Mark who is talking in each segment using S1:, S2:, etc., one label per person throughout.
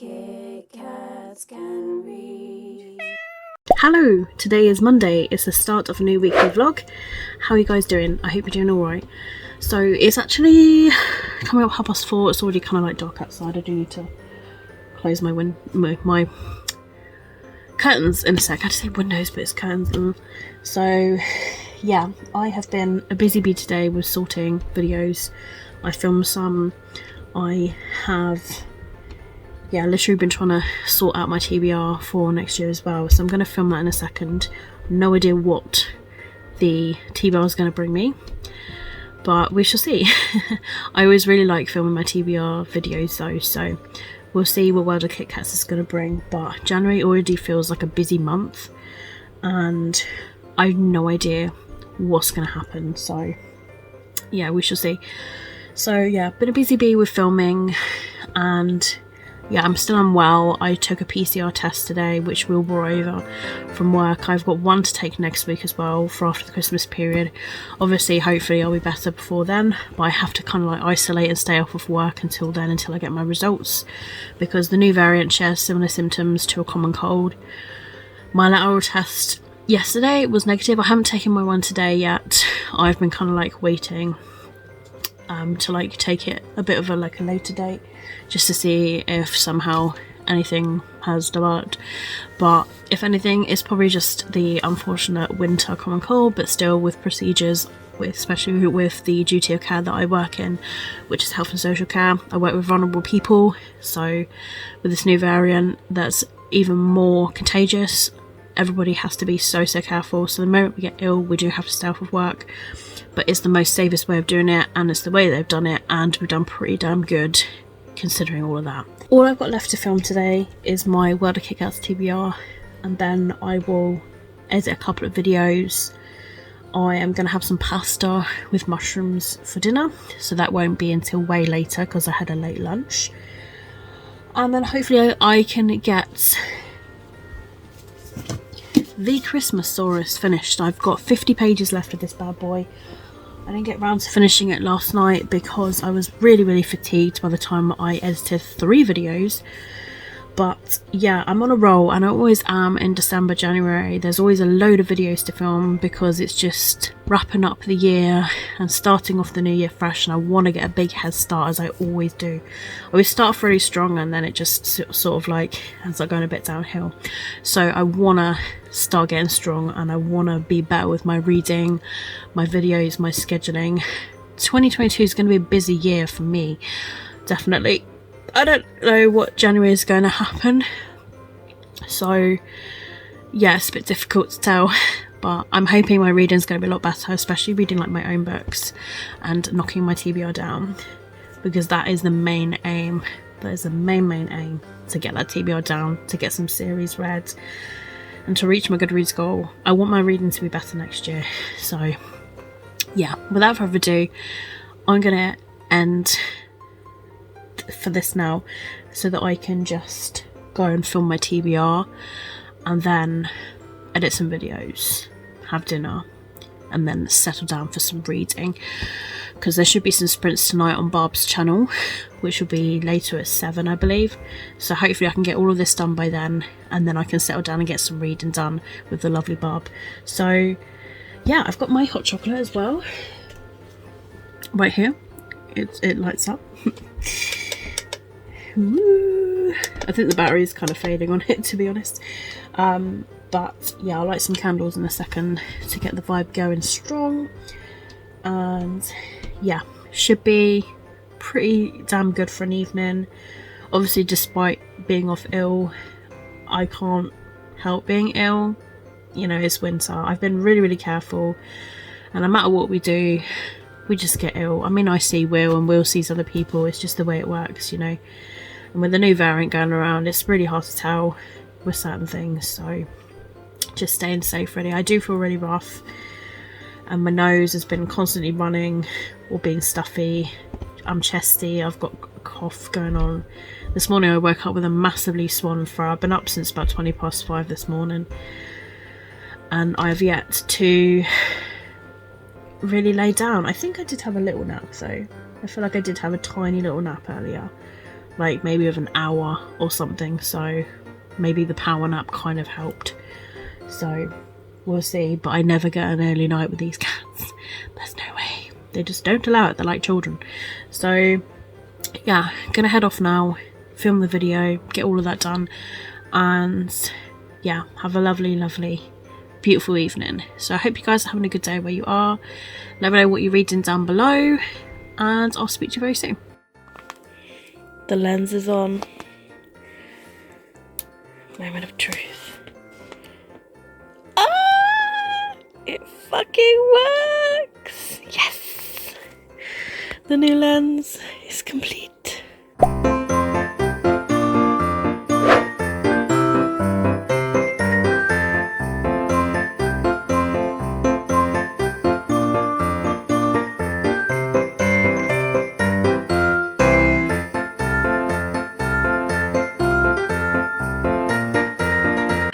S1: Kitkatscanread.
S2: Hello, today is Monday. It's the start of a new weekly vlog. How are you guys doing? I hope you're doing alright. So it's actually coming up 4:30. It's already kind of like dark outside. I do need to close my my curtains in a sec. I had to say windows, but it's curtains. So yeah, I have been a busy bee today with sorting videos. I filmed some. I have literally been trying to sort out my TBR for next year as well, so I'm going to film that in a second. No idea what the TBR is going to bring me, but we shall see. I always really like filming my TBR videos though, so we'll see what World of Kit Kats is going to bring. But January already feels like a busy month and I have no idea what's going to happen, so yeah, we shall see. So yeah, been a busy bee with filming, and yeah, I'm still unwell. I took a PCR test today, which we'll bore over from work. I've got one to take next week as well for after the Christmas period. Obviously, hopefully I'll be better before then, but I have to kind of like isolate and stay off of work until then, until I get my results, because the new variant shares similar symptoms to a common cold. My lateral test yesterday was negative. I haven't taken my one today yet. I've been kind of like waiting to like take it a bit of a later date, just to see if somehow anything has developed. But if anything, it's probably just the unfortunate winter common cold, but still with procedures, especially with the duty of care that I work in, which is health and social care. I work with vulnerable people, so with this new variant that's even more contagious, everybody has to be so careful. So the moment we get ill, we do have to stay off of work, but it's the most safest way of doing it, and it's the way they've done it, and we've done pretty damn good considering all of that. All I've got left to film today is my World of Kit Kats TBR, and then I will edit a couple of videos. I am going to have some pasta with mushrooms for dinner, so that won't be until way later because I had a late lunch. And then hopefully I can get the Christmas Saurus finished. I've got 50 pages left of this bad boy. I didn't get around to finishing it last night because I was really fatigued by the time I edited 3 videos. But yeah, I'm on a roll, and I always am in December, January. There's always a load of videos to film because it's just wrapping up the year and starting off the new year fresh, and I want to get a big head start, as I always do. I always start off really strong and then it just sort of like ends up going a bit downhill. So I want to start getting strong, and I want to be better with my reading, my videos, my scheduling. 2022 is going to be a busy year for me, definitely. I don't know what January is going to happen, so yeah, it's a bit difficult to tell, but I'm hoping my reading is going to be a lot better, especially reading like my own books and knocking my TBR down, because that is the main aim. That is the main aim, to get that TBR down, to get some series read, and to reach my Goodreads goal. I want my reading to be better next year. So yeah, without further ado, I'm going to end for this now, so that I can just go and film my TBR and then edit some videos, have dinner, and then settle down for some reading, because there should be some sprints tonight on Barb's channel, which will be later at 7, I believe. So hopefully I can get all of this done by then, and then I can settle down and get some reading done with the lovely Barb. So yeah, I've got my hot chocolate as well right here. It lights up. Woo. I think the battery is kind of fading on it, to be honest, but yeah, I'll light some candles in a second to get the vibe going strong, and yeah, should be pretty damn good for an evening. Obviously, despite being off ill, I can't help being ill, you know, it's winter. I've been really careful, and no matter what we do, we just get ill. I mean, I see Will and Will sees other people. It's just the way it works, you know. And with the new variant going around, it's really hard to tell with certain things. So just staying safe, really. I do feel really rough, and my nose has been constantly running or being stuffy. I'm chesty. I've got a cough going on. This morning I woke up with a massively swollen throat. I've been up since about 5:20 this morning, and I have yet to really lay down. I think I did have a little nap though. I feel like I did have a tiny little nap earlier, like maybe of an hour or something, so maybe the power nap kind of helped. So we'll see, but I never get an early night with these cats. There's no way. They just don't allow it. They're like children. So yeah, gonna head off now, film the video, get all of that done, and yeah, have a lovely, lovely, beautiful evening. So I hope you guys are having a good day where you are. Let me know what you're reading down below, and I'll speak to you very soon. The lens is on. Moment of truth. Ah! It fucking works! Yes! The new lens is complete.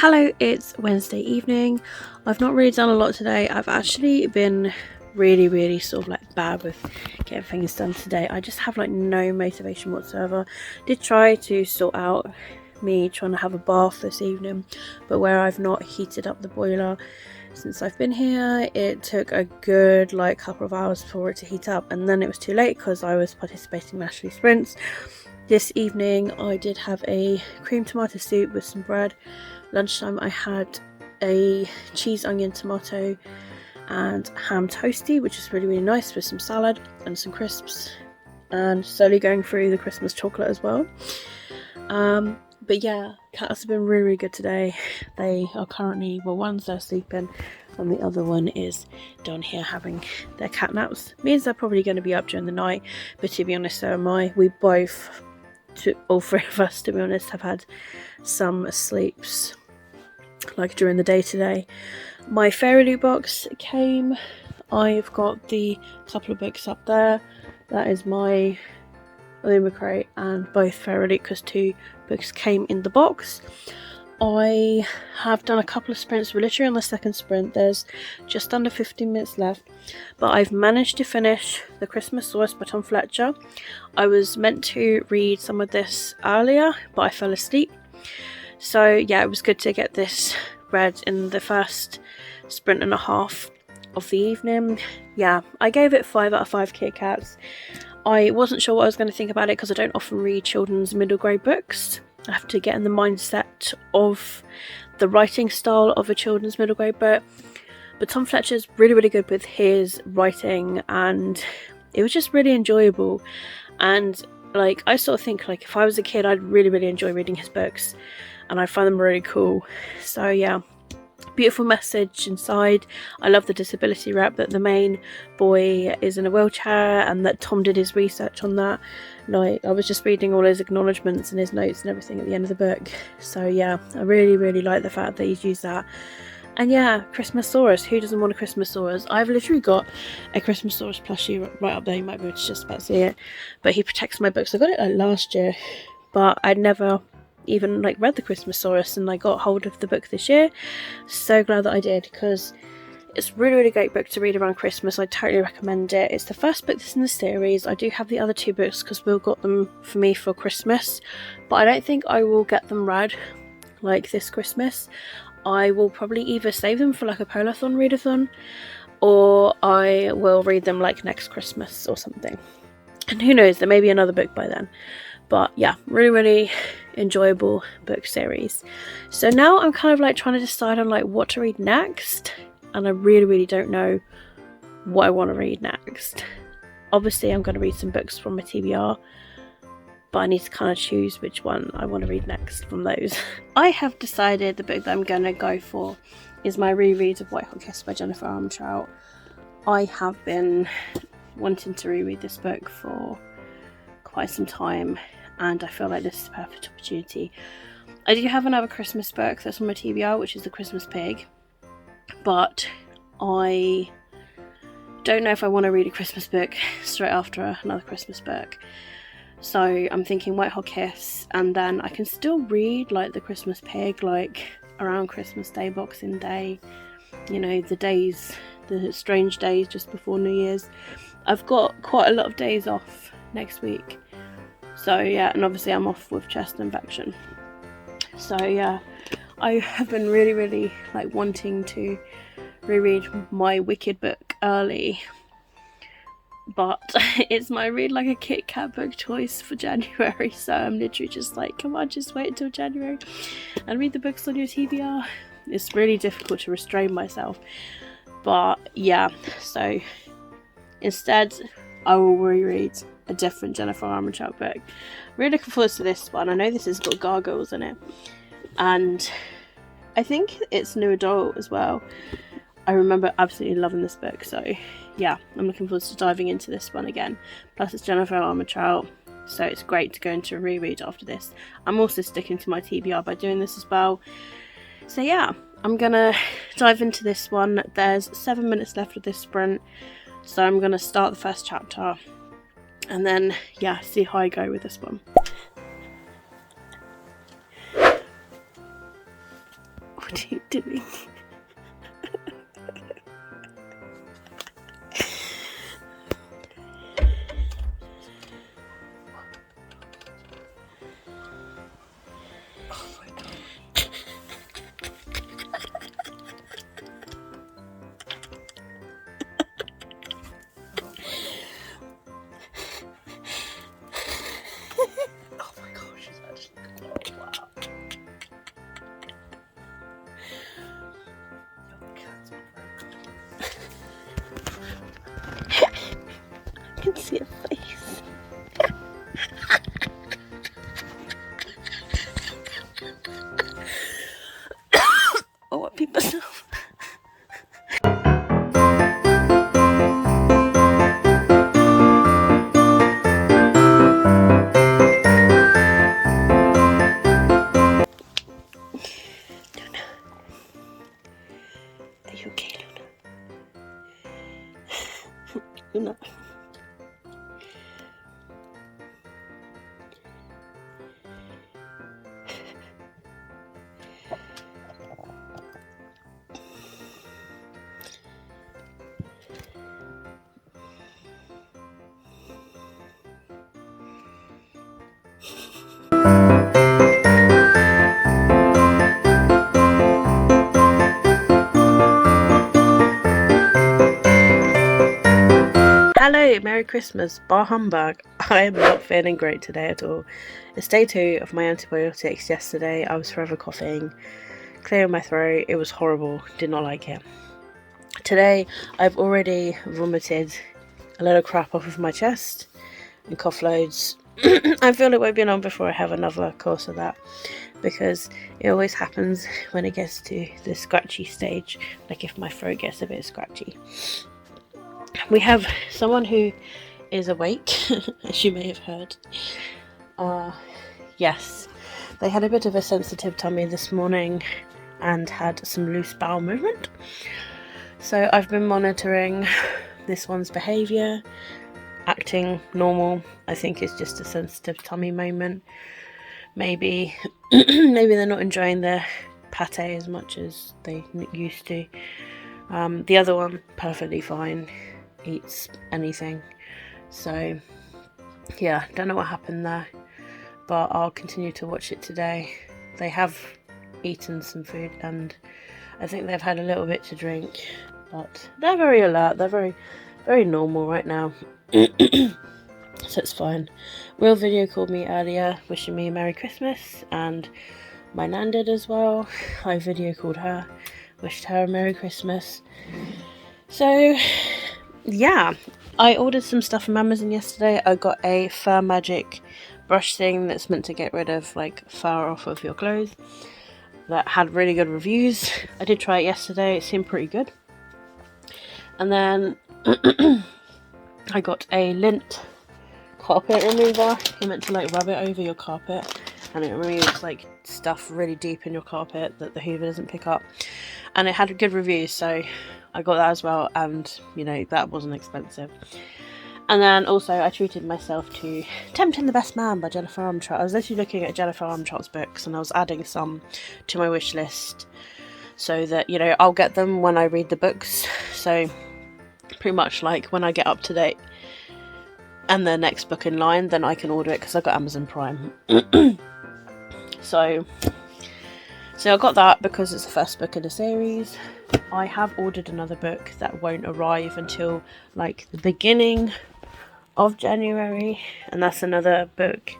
S2: Hello, it's Wednesday evening. I've not really done a lot today. I've actually been really sort of like bad with getting things done today. I just have like no motivation whatsoever. Did try to sort out me trying to have a bath this evening, but where I've not heated up the boiler since I've been here, it took a good like couple of hours for it to heat up, and then it was too late because I was participating in Ashley Sprints. This evening I did have a cream tomato soup with some bread. Lunchtime I had a cheese, onion, tomato and ham toasty, which is really nice, with some salad and some crisps, and slowly going through the Christmas chocolate as well. But yeah, cats have been really good today. They are currently, well, one's there sleeping and the other one is down here having their cat naps. Means they're probably going to be up during the night, but to be honest, so am I. We both, all three of us to be honest, have had some sleeps like during the day today. My fairy loot box came. I've got the couple of books up there. That is my Luma crate and both fairy loot, because 2 books came in the box. I have done a couple of sprints. We're literally on the second sprint. There's just under 15 minutes left, but I've managed to finish The Christmas Sauce by Tom Fletcher. I was meant to read some of this earlier, but I fell asleep. So yeah, it was good to get this read in the first sprint and a half of the evening. Yeah, I gave it 5 out of 5 Kit Kats. I wasn't sure what I was going to think about it because I don't often read children's middle grade books. I have to get in the mindset of the writing style of a children's middle grade book. But Tom Fletcher's really good with his writing, and it was just really enjoyable. And like, I sort of think like if I was a kid, I'd really enjoy reading his books, and I find them really cool. So yeah, beautiful message inside. I love the disability wrap that the main boy is in a wheelchair and that Tom did his research on that. Like, I was just reading all his acknowledgements and his notes and everything at the end of the book. So yeah, I really like the fact that he's used that. And yeah, Christmasaurus. Who doesn't want a Christmasaurus? I've literally got a Christmasaurus plushie right up there. You might be able to just about see it. But he protects my books. I got it like last year, but I'd never even like read the Christmasaurus, and I got hold of the book this year. So glad that I did, because it's a really great book to read around Christmas. I totally recommend it. It's the first book that's in the series. I do have the other 2 books because Will got them for me for Christmas, but I don't think I will get them read like this Christmas. I will probably either save them for like a Polathon readathon, or I will read them like next Christmas or something. And who knows, there may be another book by then. But yeah, really enjoyable book series. So now I'm kind of like trying to decide on like what to read next, and I really don't know what I want to read next. Obviously I'm going to read some books from my TBR, but I need to kind of choose which one I want to read next from those. I have decided the book that I'm going to go for is my reread of White Hot Kiss by Jennifer Armentrout. I have been wanting to reread this book for quite some time, and I feel like this is a perfect opportunity. I do have another Christmas book that's on my TBR, which is The Christmas Pig, but I don't know if I want to read a Christmas book straight after another Christmas book. So I'm thinking White Hot Kiss, and then I can still read like The Christmas Pig like around Christmas Day, Boxing Day, you know, the strange days just before New Year's. I've got quite a lot of days off next week, So yeah, and obviously I'm off with chest infection. So yeah, I have been really like wanting to reread my Wicked book early, but it's my read like a Kit Kat book choice for January, so I'm literally just like, come on, just wait until January and read the books on your TBR. It's really difficult to restrain myself, but yeah, so instead I will reread a different Jennifer Armentrout book. Really looking forward to this one. I know this has got gargoyles in it, and I think it's new adult as well. I remember absolutely loving this book, so yeah, I'm looking forward to diving into this one again. Plus it's Jennifer Armentrout, so it's great to go into a reread after this. I'm also sticking to my TBR by doing this as well. So yeah, I'm gonna dive into this one. There's 7 minutes left of this sprint, so I'm gonna start the first chapter and then yeah, see how I go with this one. What are you doing? I can see a face. Oh, what people myself. Luna. Are you okay, Luna? Luna. Hello, Merry Christmas, bar humbug. I am not feeling great today at all. It's day 2 of my antibiotics. Yesterday I was forever coughing, clearing my throat. It was horrible, did not like it. Today I've already vomited a lot of crap off of my chest and cough loads. I feel it won't be long before I have another course of that, because it always happens when it gets to the scratchy stage, like if my throat gets a bit scratchy. We have someone who is awake, as you may have heard. Yes, they had a bit of a sensitive tummy this morning and had some loose bowel movement. So I've been monitoring this one's behaviour, acting normal. I think it's just a sensitive tummy moment. Maybe they're not enjoying their pate as much as they used to. The other one, perfectly fine, eats anything. So yeah, don't know what happened there, but I'll continue to watch it today. They have eaten some food and I think they've had a little bit to drink, but they're very alert. They're very normal right now. So it's fine. Will video called me earlier wishing me a Merry Christmas, and my nan did as well. I video called her, wished her a Merry Christmas. So yeah, I ordered some stuff from Amazon yesterday. I got a Fur Magic brush thing that's meant to get rid of like fur off of your clothes. That had really good reviews. I did try it yesterday, it seemed pretty good. And then I got a lint carpet remover. You're meant to like rub it over your carpet and it removes like stuff really deep in your carpet that the Hoover doesn't pick up. And it had a good review, so I got that as well, and you know, that wasn't expensive. And then also I treated myself to Tempting the Best Man by Jennifer Armentrout. I was literally looking at Jennifer Armentrout's books and I was adding some to my wish list so that, you know, I'll get them when I read the books. So pretty much like when I get up to date and the next book in line, then I can order it because I've got Amazon Prime. So I got that because it's the first book in the series. I have ordered another book that won't arrive until like the beginning of January, and that's another book,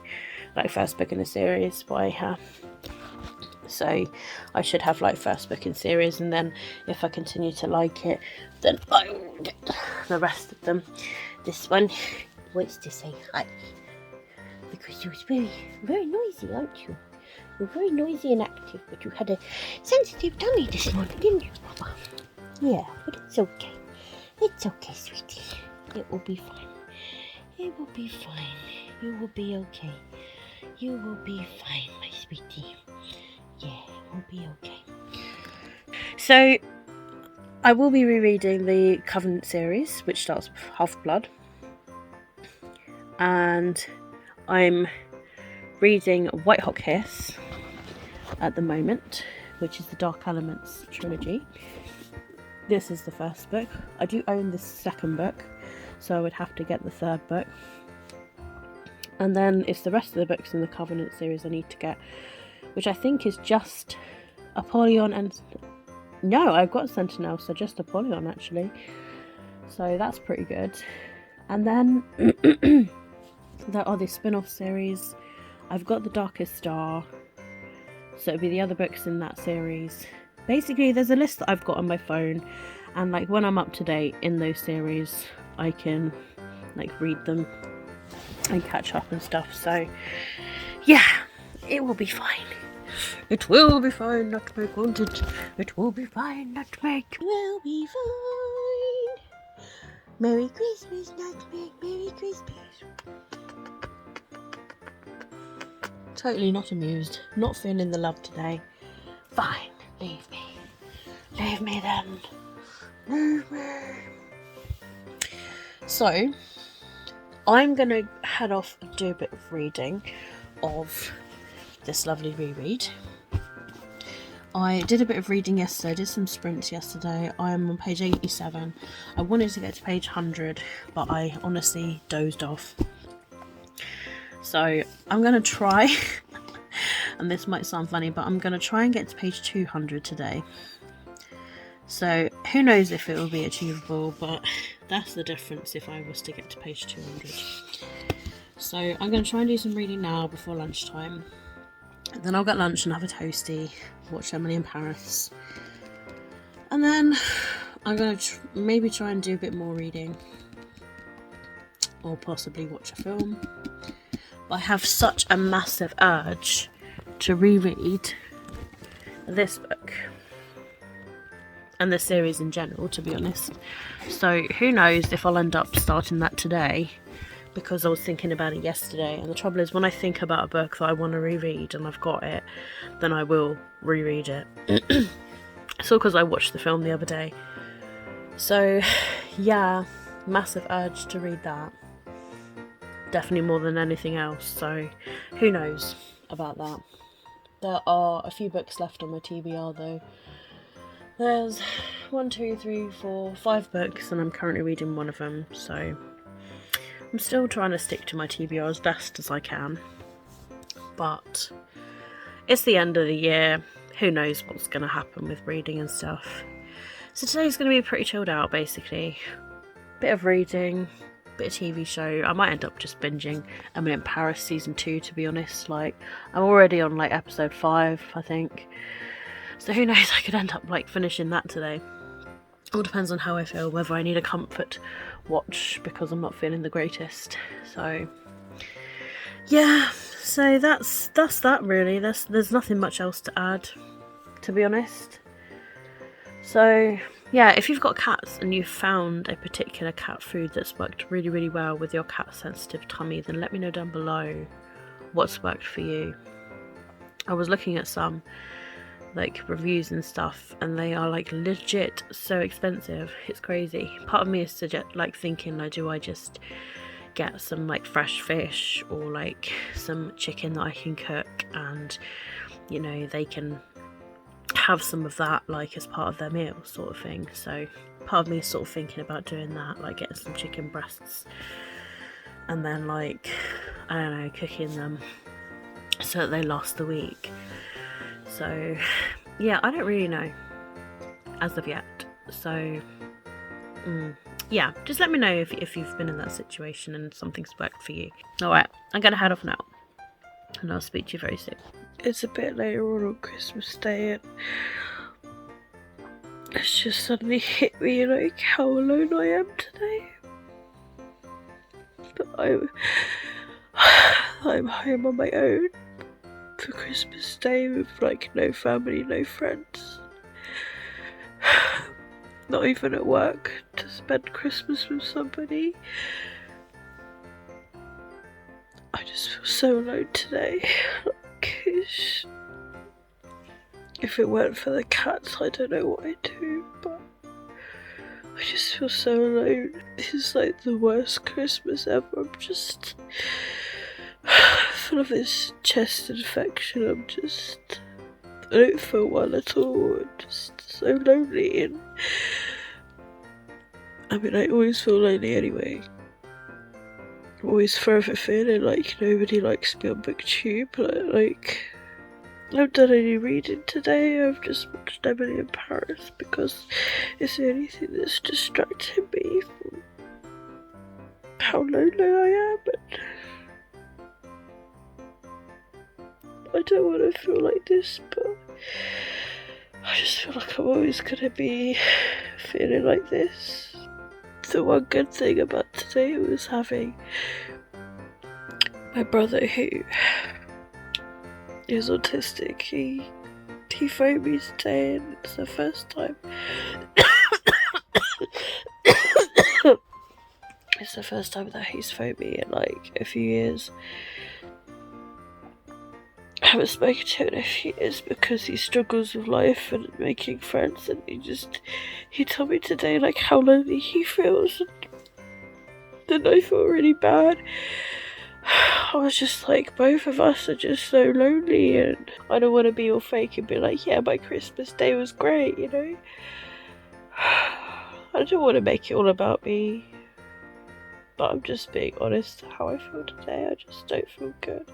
S2: like first book in the series by her. So I should have like first book in series, and then if I continue to like it, then I will get the rest of them. This one wants to say hi because you're very noisy, aren't you? You're very noisy and active, but you had a sensitive tummy this morning, didn't you, Papa? Yeah, but it's okay. It's okay, sweetie. It will be fine. It will be fine. You will be okay. You will be fine, my sweetie. Yeah, it will be okay. So, I will be rereading the Covenant series, which starts with Half-Blood. And I'm reading White Hot Kiss at the moment, which is the Dark Elements trilogy. This is the first book. I do own the second book, so I would have to get the third book. And then it's the rest of the books in the Covenant series I need to get, which I think is just Apollyon and... No, I've got Sentinel, so just Apollyon actually. So that's pretty good. And then there are the spin-off series. I've got The Darkest Star, so it'll be the other books in that series. Basically, there's a list that I've got on my phone, and like when I'm up to date in those series, I can like read them and catch up and stuff. So yeah, it will be fine. It will be fine, Nutmeg wanted. It will be fine, Nutmeg. It will be fine. Merry Christmas, Nutmeg. Merry Christmas. Totally not amused. Not feeling the love today. Fine, leave me. Leave me then. Leave me. So, I'm going to head off and do a bit of reading of this lovely reread. I did a bit of reading yesterday, I did some sprints yesterday. I am on page 87. I wanted to get to page 100, but I honestly dozed off. So I'm going to try, and this might sound funny, but I'm going to try and get to page 200 today. So who knows if it will be achievable, but that's the difference if I was to get to page 200. So I'm going to try and do some reading now before lunchtime. Then I'll get lunch and have a toasty, watch Emily in Paris. And then I'm going to maybe try and do a bit more reading. Or possibly watch a film. But I have such a massive urge to reread this book. And the series in general, to be honest. So who knows if I'll end up starting that today, because I was thinking about it yesterday. And the trouble is, when I think about a book that I want to reread and I've got it, then I will reread it. It's all because I watched the film the other day. So yeah, massive urge to read that. Definitely more than anything else. So who knows about that. There are a few books left on my TBR though. There's 1, 2, 3, 4, 5 books, and I'm currently reading one of them, so I'm still trying to stick to my TBR as best as I can. But it's the end of the year, who knows what's going to happen with reading and stuff. So today's going to be pretty chilled out, basically. Bit of reading, bit of TV show. I might end up just binging Emily in Paris season 2, to be honest. Like, I'm already on like episode 5, I think. So who knows, I could end up like finishing that today. All depends on how I feel, whether I need a comfort watch because I'm not feeling the greatest. So yeah, so that's that really. There's nothing much else to add, to be honest. So yeah, if you've got cats and you've found a particular cat food that's worked really, really well with your cat sensitive tummy, then let me know down below what's worked for you. I was looking at some like reviews and stuff, and they are like legit so expensive. It's crazy. Part of me is like thinking, like, do I just get some like fresh fish or like some chicken that I can cook, and you know, they can have some of that like as part of their meal sort of thing. So part of me is sort of thinking about doing that, like getting some chicken breasts and then like, I don't know, cooking them so that they last the week. So yeah, I don't really know as of yet. So yeah, just let me know if you've been in that situation and something's worked for you. Alright, I'm gonna head off now, and I'll speak to you very soon. It's a bit later on Christmas Day, and it's just suddenly hit me like how alone I am today. But I'm home on my own for Christmas Day with like no family, no friends. Not even at work to spend Christmas with somebody. I just feel so alone today. Like, if it weren't for the cats, I don't know what I'd do, but I just feel so alone. This is like the worst Christmas ever. I'm just full of this chest infection. I don't feel well at all. I'm just so lonely, and I mean, I always feel lonely anyway. I'm always forever feeling like nobody likes me on BookTube. Like I haven't done any reading today. I've just watched Emily in Paris because it's the only thing that's distracting me from how lonely I am. And I don't want to feel like this, but I just feel like I'm always gonna be feeling like this. The one good thing about today was having my brother, who is autistic. He phoned me today, and it's the first time. It's the first time that he's phoned me in like a few years. I haven't spoken to him in a few years because he struggles with life and making friends, and he told me today like how lonely he feels, and then I feel really bad. I was just like, both of us are just so lonely, and I don't want to be all fake and be like, yeah, my Christmas Day was great, you know. I don't want to make it all about me, but I'm just being honest how I feel today. I just don't feel good.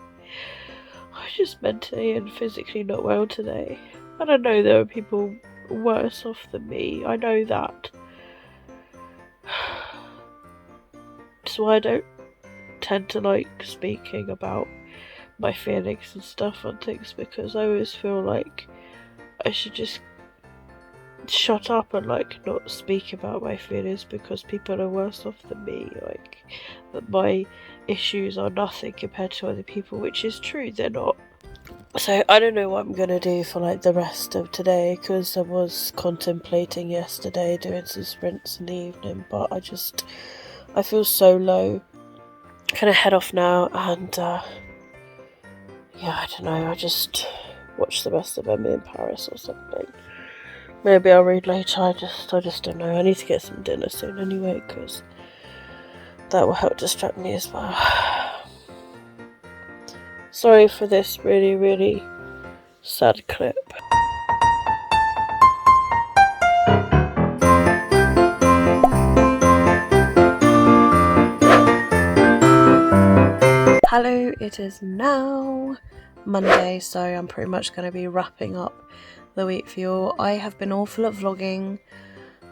S2: I'm just mentally and physically not well today. And I know there are people worse off than me. I know that. That's why I don't tend to like speaking about my feelings and stuff on things, because I always feel like I should just shut up and like not speak about my feelings because people are worse off than me. Like, that my issues are nothing compared to other people, which is true, they're not. So I don't know what I'm gonna do for like the rest of today, because I was contemplating yesterday doing some sprints in the evening, but I feel so low. I'm gonna head off now, and yeah, I don't know, I just watch the rest of Emily in Paris or something. Maybe I'll read later. I just don't know. I need to get some dinner soon anyway, because that will help distract me as well. Sorry for this really, really sad clip. Hello, it is now Monday, so I'm pretty much going to be wrapping up the week for you all. I have been awful at vlogging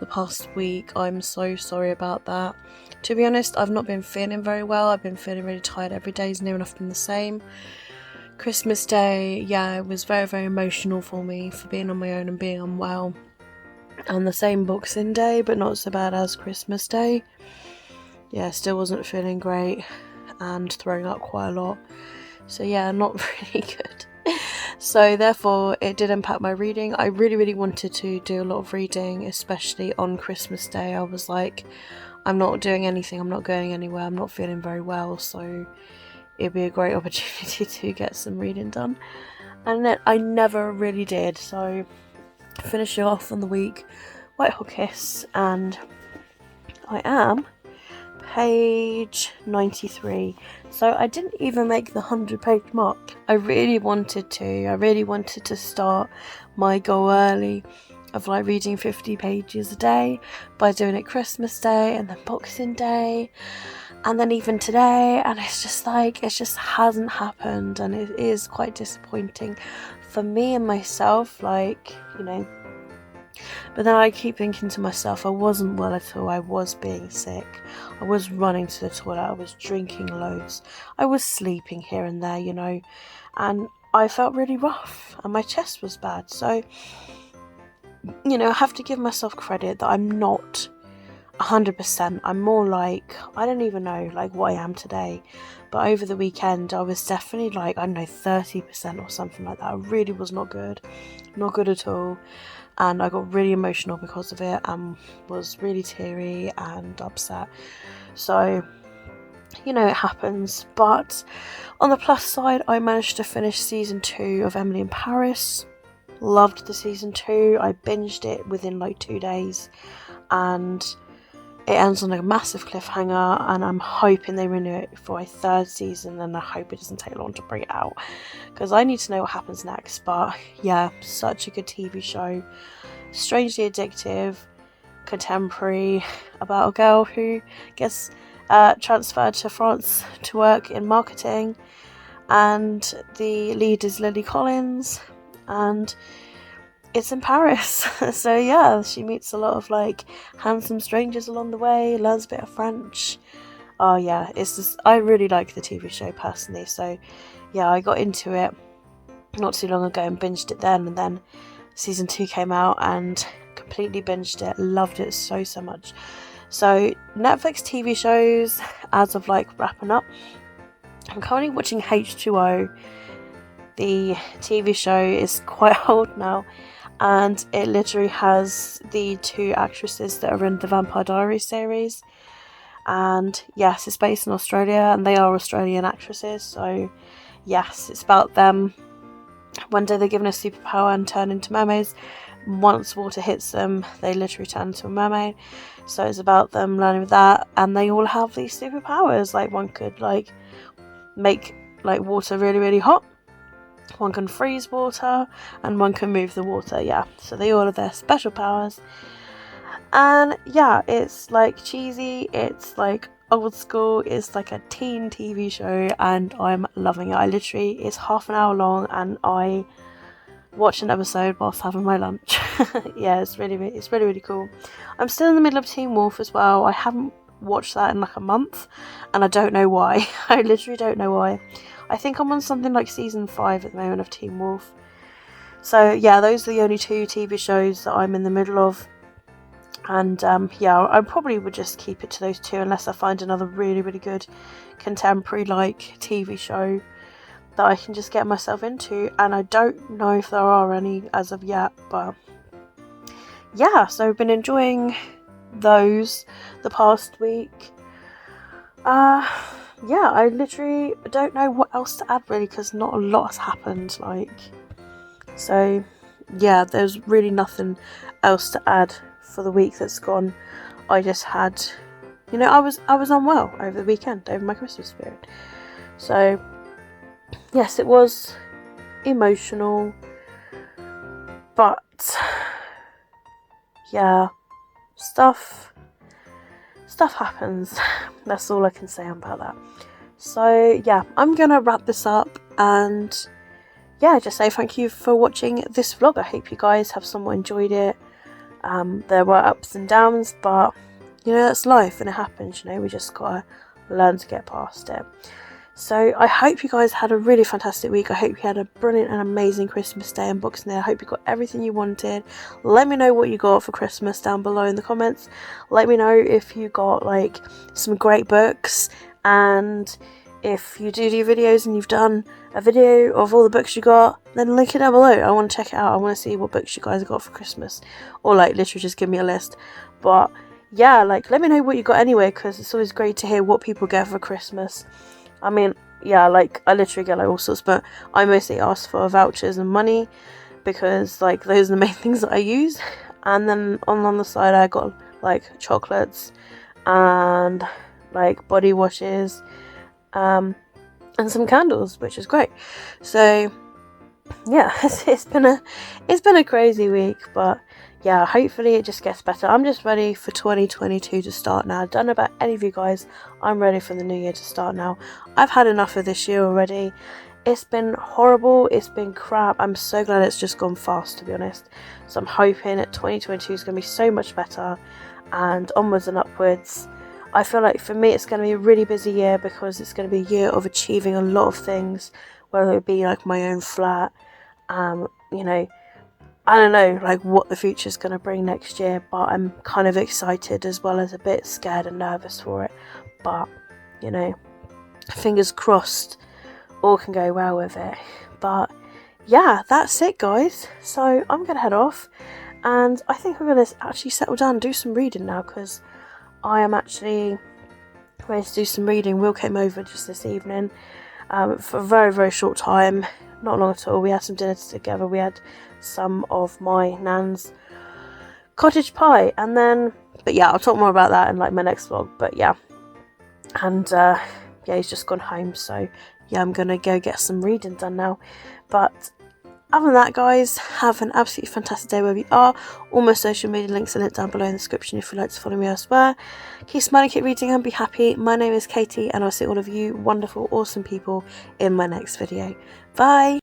S2: the past week. I'm so sorry about that. To be honest, I've not been feeling very well. I've been feeling really tired. Every day's near enough been the same. Christmas Day, yeah, it was very, very emotional for me for being on my own and being unwell. And the same Boxing Day, but not so bad as Christmas Day. Yeah, still wasn't feeling great and throwing up quite a lot. So yeah, not really good. So therefore it did impact my reading. I really, really wanted to do a lot of reading, especially on Christmas Day. I was like, I'm not doing anything, I'm not going anywhere, I'm not feeling very well, so it'd be a great opportunity to get some reading done. And then I never really did, so finishing off on the week, Whitehall Kiss, and I am page 93. So I didn't even make the 100-page mark. I really wanted to start my goal early of like reading 50 pages a day by doing it Christmas Day and then Boxing Day, And then even today, and it's just like, it just hasn't happened, and it is quite disappointing for me and myself, like, you know. But then I keep thinking to myself, I wasn't well at all, I was being sick, I was running to the toilet, I was drinking loads, I was sleeping here and there, you know, and I felt really rough, and my chest was bad. So, you know, I have to give myself credit that I'm not 100%. I'm more like, I don't even know like what I am today, but over the weekend I was definitely like, I don't know, 30% or something like that. I really was not good at all, and I got really emotional because of it and was really teary and upset. So, you know, it happens. But on the plus side, I managed to finish season 2 of Emily in Paris. Loved the season 2. I binged it within like 2 days, and it ends on a massive cliffhanger, and I'm hoping they renew it for a 3rd season, and I hope it doesn't take long to bring it out, because I need to know what happens next. But yeah, such a good TV show, strangely addictive, contemporary, about a girl who gets transferred to France to work in marketing, and the lead is Lily Collins, and it's in Paris. So yeah, she meets a lot of like handsome strangers along the way, learns a bit of French. Oh yeah, it's just, I really like the TV show personally. So yeah, I got into it not too long ago and binged it then, and then season 2 came out and completely binged it. Loved it so much. So Netflix TV shows, as of like wrapping up, I'm currently watching H2O. The TV show is quite old now, and it literally has the 2 actresses that are in the Vampire Diaries series. And yes, it's based in Australia, and they are Australian actresses. So yes, it's about them. One day they're given a superpower and turn into mermaids. Once water hits them, they literally turn into a mermaid. So it's about them learning that, and they all have these superpowers. Like, one could like make like water really hot, one can freeze water, and one can move the water. Yeah, so they all have their special powers. And yeah, it's like cheesy, it's like old school, it's like a teen TV show, and I'm loving it. It's half an hour long, and I watch an episode whilst having my lunch. Yeah, it's really cool. I'm still in the middle of Teen Wolf as well. I haven't watched that in like a month, and I don't know why. I literally don't know why. I think I'm on something like season 5 at the moment of Teen Wolf. So yeah, those are the only 2 TV shows that I'm in the middle of. And yeah, I probably would just keep it to those 2 unless I find another really good contemporary like TV show that I can just get myself into. And I don't know if there are any as of yet, but yeah, so I've been enjoying those the past week. Yeah, I literally don't know what else to add really, because not a lot has happened, like, so yeah, there's really nothing else to add for the week that's gone. I just had, you know, I was unwell over the weekend, over my Christmas period. So yes, it was emotional, but yeah, stuff happens. That's all I can say about that. So yeah, I'm gonna wrap this up, and yeah, just say thank you for watching this vlog. I hope you guys have somewhat enjoyed it. There were ups and downs, but you know, that's life and it happens, you know, we just gotta learn to get past it. So I hope you guys had a really fantastic week. I hope you had a brilliant and amazing Christmas Day and Boxing Day. I hope you got everything you wanted. Let me know what you got for Christmas down below in the comments. Let me know if you got like some great books, and if you do videos and you've done a video of all the books you got, then link it down below. I want to check it out. I want to see what books you guys got for Christmas, or like literally just give me a list. But yeah, like let me know what you got anyway, because it's always great to hear what people get for Christmas. I mean, yeah, like I literally get like all sorts, but I mostly ask for vouchers and money, because like those are the main things that I use. And then on the side I got like chocolates and like body washes, and some candles, which is great. So yeah, it's been a crazy week, but yeah, hopefully it just gets better. I'm just ready for 2022 to start now. I don't know about any of you guys. I'm ready for the new year to start now. I've had enough of this year already. It's been horrible. It's been crap. I'm so glad it's just gone fast, to be honest. So I'm hoping that 2022 is going to be so much better, and onwards and upwards. I feel like for me it's going to be a really busy year because it's going to be a year of achieving a lot of things, whether it be like my own flat, you know, I don't know like what the future's going to bring next year, but I'm kind of excited as well as a bit scared and nervous for it. But, you know, fingers crossed all can go well with it. But yeah, that's it guys. So I'm going to head off, and I think I'm going to actually settle down and do some reading now, because I am actually ready to do some reading. Will came over just this evening for a very, very short time. Not long at all. We had some dinner together. We had some of my nan's cottage pie, and then, but yeah, I'll talk more about that in like my next vlog. But yeah, and yeah, he's just gone home, so yeah, I'm gonna go get some reading done now. But other than that, guys, have an absolutely fantastic day wherever you are. All my social media links are linked down below in the description if you'd like to follow me elsewhere. Keep smiling, keep reading, and be happy. My name is Katie, and I'll see all of you wonderful, awesome people in my next video. Bye!